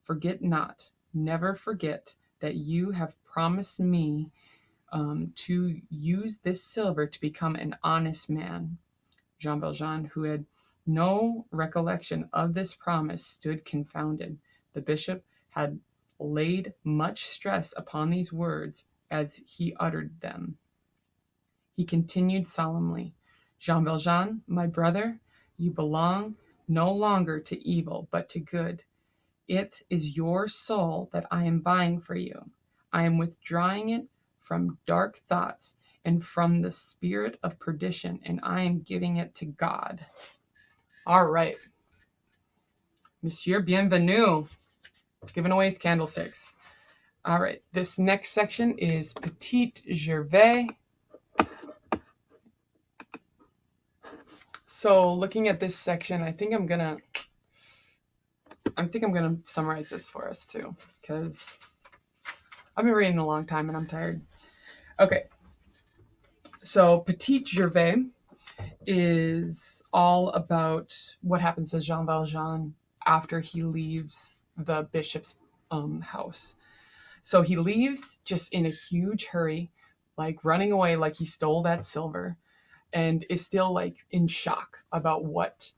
Forget not, never forget that you have promised me to use this silver to become an honest man. Jean Valjean, who had no recollection of this promise, stood confounded. The bishop had laid much stress upon these words as he uttered them. He continued solemnly, Jean Valjean, my brother, you belong no longer to evil, but to good. It is your soul that I am buying for you. I am withdrawing it from dark thoughts and from the spirit of perdition, and I am giving it to God. All right. Monsieur, bienvenue. Giving away his candlesticks. All right. This next section is Petit Gervais. So looking at this section, I think I'm gonna summarize this for us too, because I've been reading a long time and I'm tired. Okay. So Petit Gervais is all about what happens to Jean Valjean after he leaves the bishop's house. So he leaves just in a huge hurry, like running away like he stole that silver, and is still like in shock about what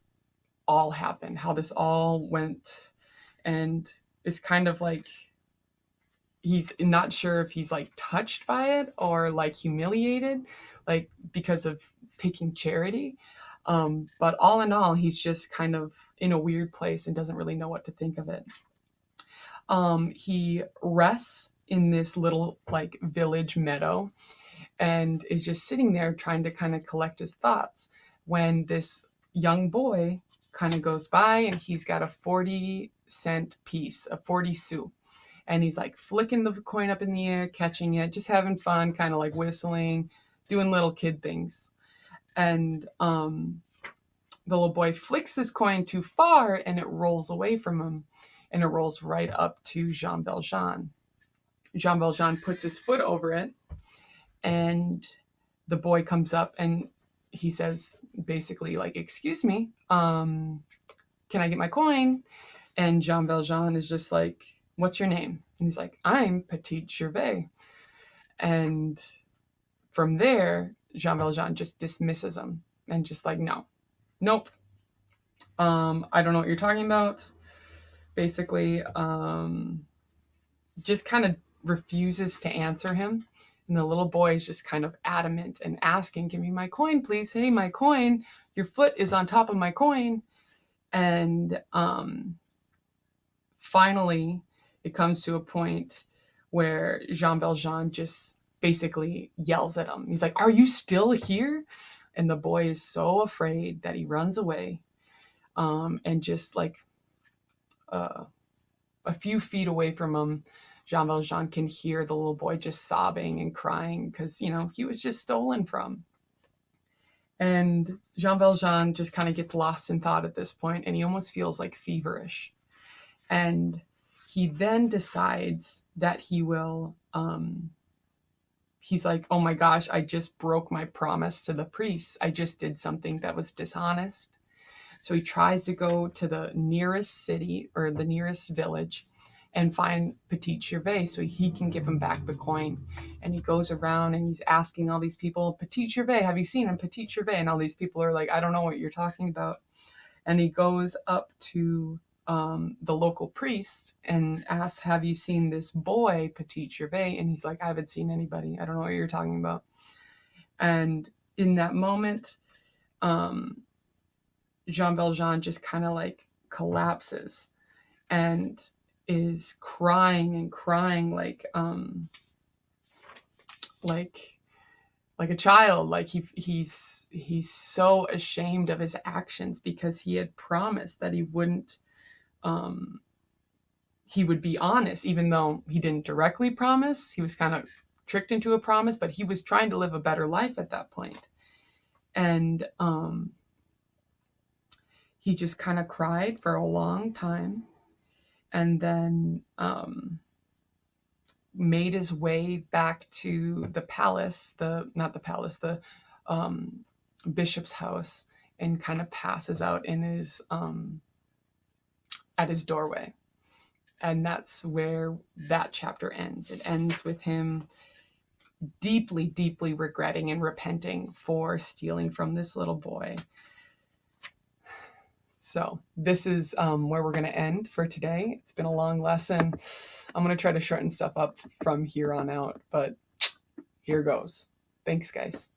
all happened, how this all went, and is kind of like he's not sure if he's like touched by it or like humiliated, like because of taking charity. But all in all, he's just kind of in a weird place and doesn't really know what to think of it. He rests in this little like village meadow and is just sitting there trying to kind of collect his thoughts when this young boy kind of goes by, and he's got a 40-cent piece, a 40 sous. And he's like flicking the coin up in the air, catching it, just having fun, kind of like whistling, doing little kid things. And the little boy flicks his coin too far and it rolls away from him, and it rolls right up to Jean Valjean. Jean Valjean puts his foot over it, and the boy comes up and he says basically like, excuse me, can I get my coin? And Jean Valjean is just like, what's your name? And he's like, I'm Petit Gervais. And from there, Jean Valjean just dismisses him and just like, nope. I don't know what you're talking about. Basically, just kind of refuses to answer him. And the little boy is just kind of adamant and asking, give me my coin, please. Hey, my coin. Your foot is on top of my coin. And finally, it comes to a point where Jean Valjean just basically yells at him. He's like, "Are you still here?" And the boy is so afraid that he runs away. And just like uh, a few feet away from him, Jean Valjean can hear the little boy just sobbing and crying because, he was just stolen from. And Jean Valjean just kind of gets lost in thought at this point, and he almost feels like feverish. And he then decides that he will, he's like, oh my gosh, I just broke my promise to the priest. I just did something that was dishonest. So he tries to go to the nearest city or the nearest village and find Petit Gervais so he can give him back the coin. And he goes around and he's asking all these people, Petit Gervais, have you seen him? Petit Gervais. And all these people are like, I don't know what you're talking about. And he goes up to the local priest and asks, have you seen this boy, Petit Gervais? And he's like, I haven't seen anybody. I don't know what you're talking about. And in that moment, Jean Valjean just kind of like collapses and is crying and crying like a child. Like he's so ashamed of his actions because he had promised that he wouldn't he would be honest, even though he didn't directly promise. He was kind of tricked into a promise, but he was trying to live a better life at that point. And he just kind of cried for a long time, and then made his way back to the palace, the bishop's house, and kind of passes out in his at his doorway. And that's where that chapter ends. It ends with him deeply, deeply regretting and repenting for stealing from this little boy. So this is where we're going to end for today. It's been a long lesson. I'm going to try to shorten stuff up from here on out, but here goes. Thanks, guys.